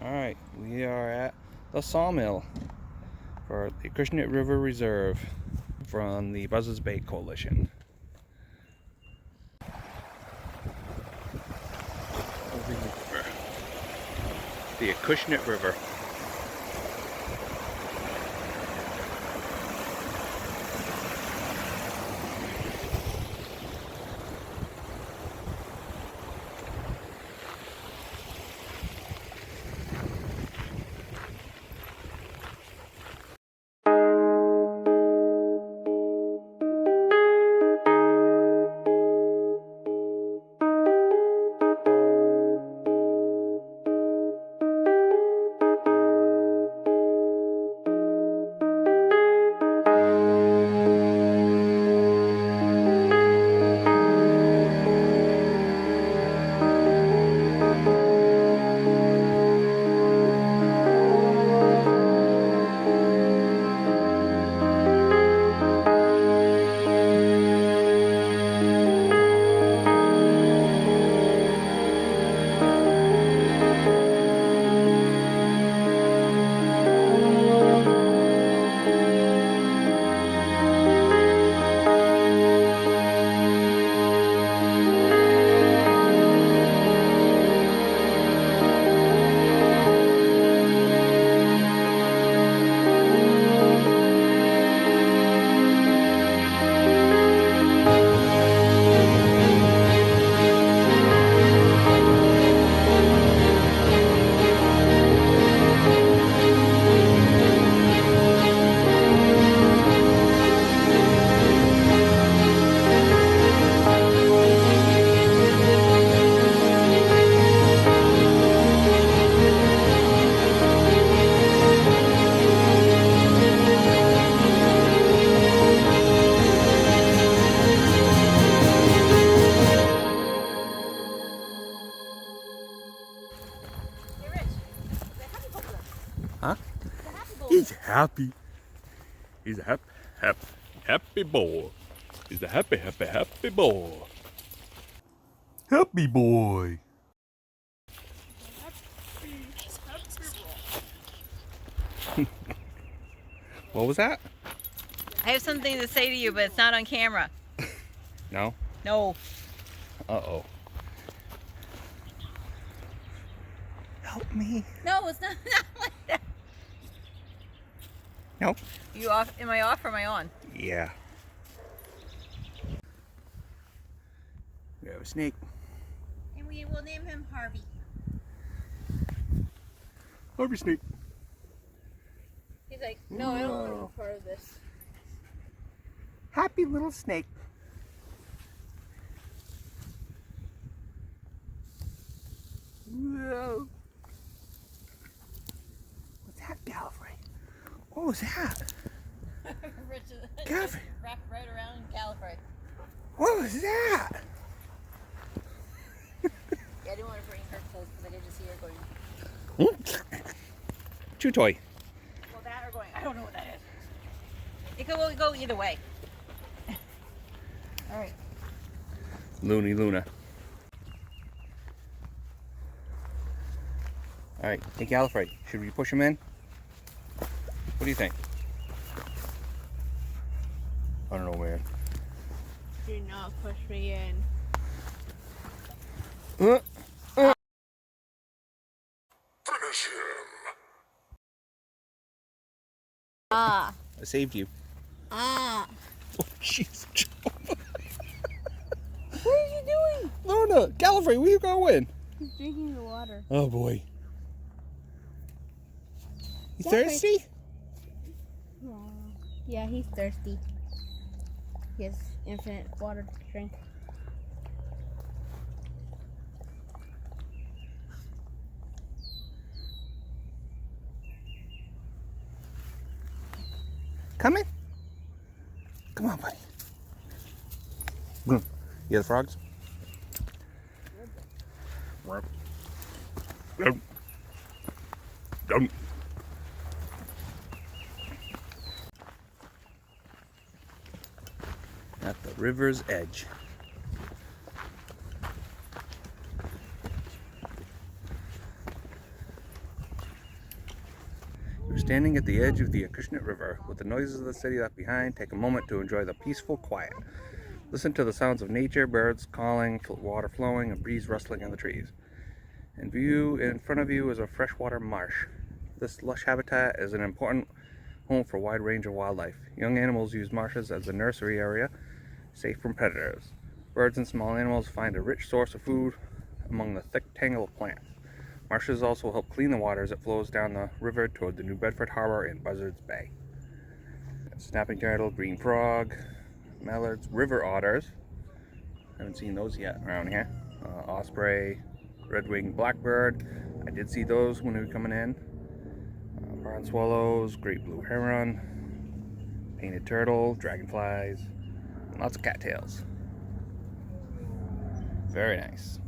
Alright, we are at the Sawmill for the Acushnet River Reserve from the Buzzards Bay Coalition. The Acushnet River. Huh? He's happy. He's a happy boy. He's a happy boy. Happy boy. What was that? I have something to say to you, but it's not on camera. No? No. Uh-oh. Help me. No, it's not like that. No. You off? Am I off or am I on? Yeah. We have a snake. And we will name him Harvey. Harvey snake. He's like, no, I don't want to be part of this. Happy little snake. Whoa. What's that, Gallifrey? What was that? Gallifrey. Wrapped right around Gallifrey. What was that? Yeah, I didn't want to bring her close because I did just see her going. Chew toy. Well, that or going, I don't know what that is. It could go either way. All right. Looney Luna. Alright, hey Gallifrey, should we push him in? What do you think? I don't know where. Do not push me in. Finish him. Ah. I saved you. Ah. Oh, jeez. What are you doing? Luna, Gallifrey, where you going? He's drinking the water. Oh boy. You Gallifrey. thirsty? Aww. Yeah, he's thirsty. He has infinite water to drink. Come in. Come on, buddy. You hear the frogs? Don't. At the river's edge. Standing at the edge of the Acushnet River, with the noises of the city left behind, take a moment to enjoy the peaceful quiet. Listen to the sounds of nature, birds calling, water flowing, a breeze rustling in the trees. In front of you is a freshwater marsh. This lush habitat is an important home for a wide range of wildlife. Young animals use marshes as a nursery area, safe from predators. Birds and small animals find a rich source of food among the thick tangle of plants. Marshes also help clean the water as it flows down the river toward the New Bedford Harbor and Buzzards Bay. Snapping turtle, green frog, mallards, river otters. Haven't seen those yet around here. Osprey, red-winged blackbird. I did see those when we were coming in. Barn swallows, great blue heron, painted turtle, dragonflies, and lots of cattails. Very nice.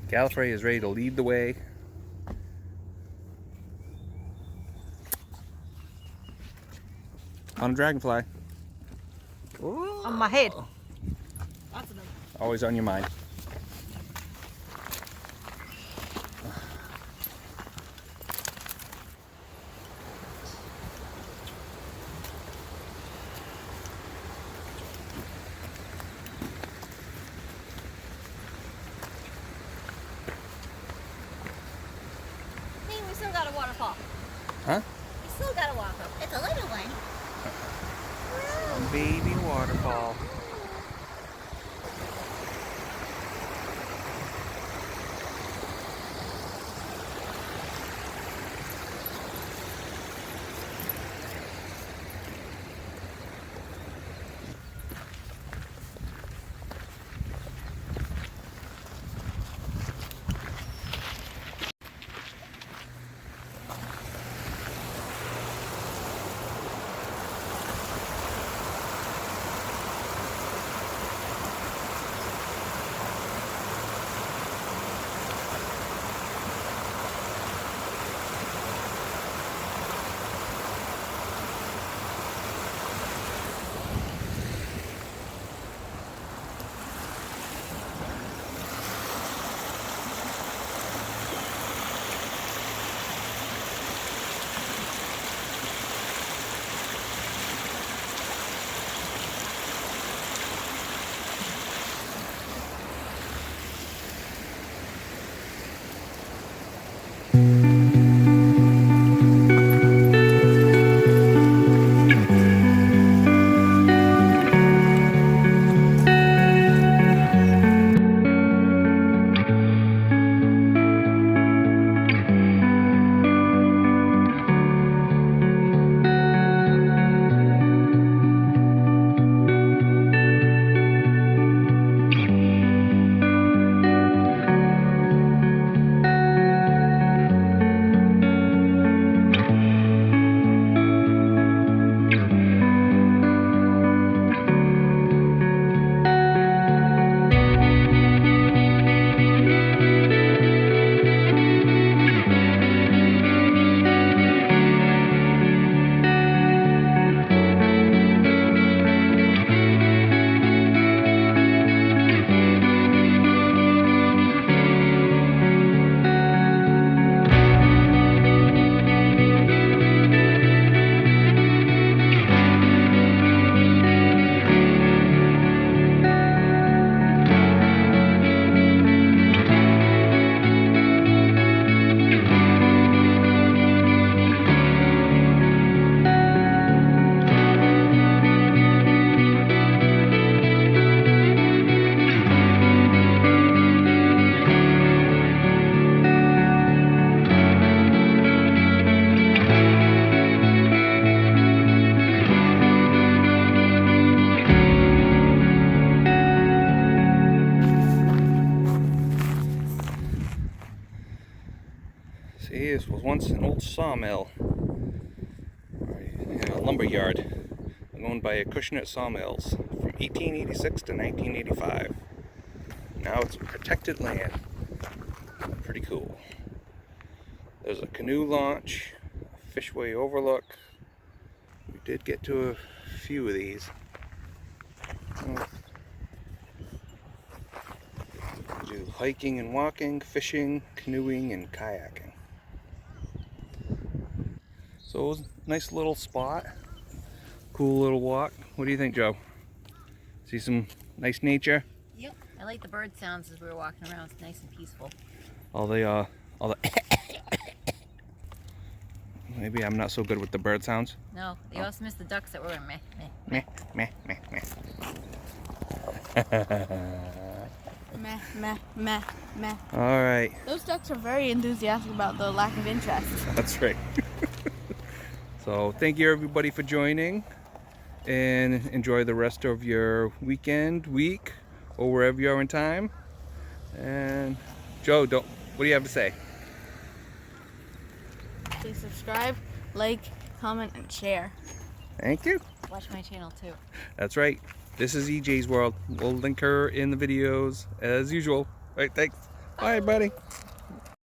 Gallifrey is ready to lead the way. On a dragonfly. Ooh. On my head. Always on your mind. Hey, we still got a waterfall. Huh? We still got a waterfall. It's a little one. A baby waterfall. See, this was once an old sawmill, a lumber yard, owned by Acushnet Sawmills from 1886 to 1985. Now it's protected land. Pretty cool. There's a canoe launch, a fishway overlook. We did get to a few of these. hiking and walking, fishing, canoeing, and kayaking. So it was a nice little spot. Cool little walk. What do you think, Joe? See some nice nature? Yep. I like the bird sounds as we were walking around. It's nice and peaceful. All the maybe I'm not so good with the bird sounds. No, you also missed the ducks that were going meh, Meh, meh. meh, meh, meh. Meh, meh, meh, meh. All right. Those ducks are very enthusiastic about the lack of interest. That's right. So thank you everybody for joining, and enjoy the rest of your weekend, week, or wherever you are in time. And Joe, what do you have to say? Please subscribe, like, comment, and share. Thank you. Watch my channel too. That's right. This is EJ's World. We'll link her in the videos as usual. All right, thanks. Bye, buddy.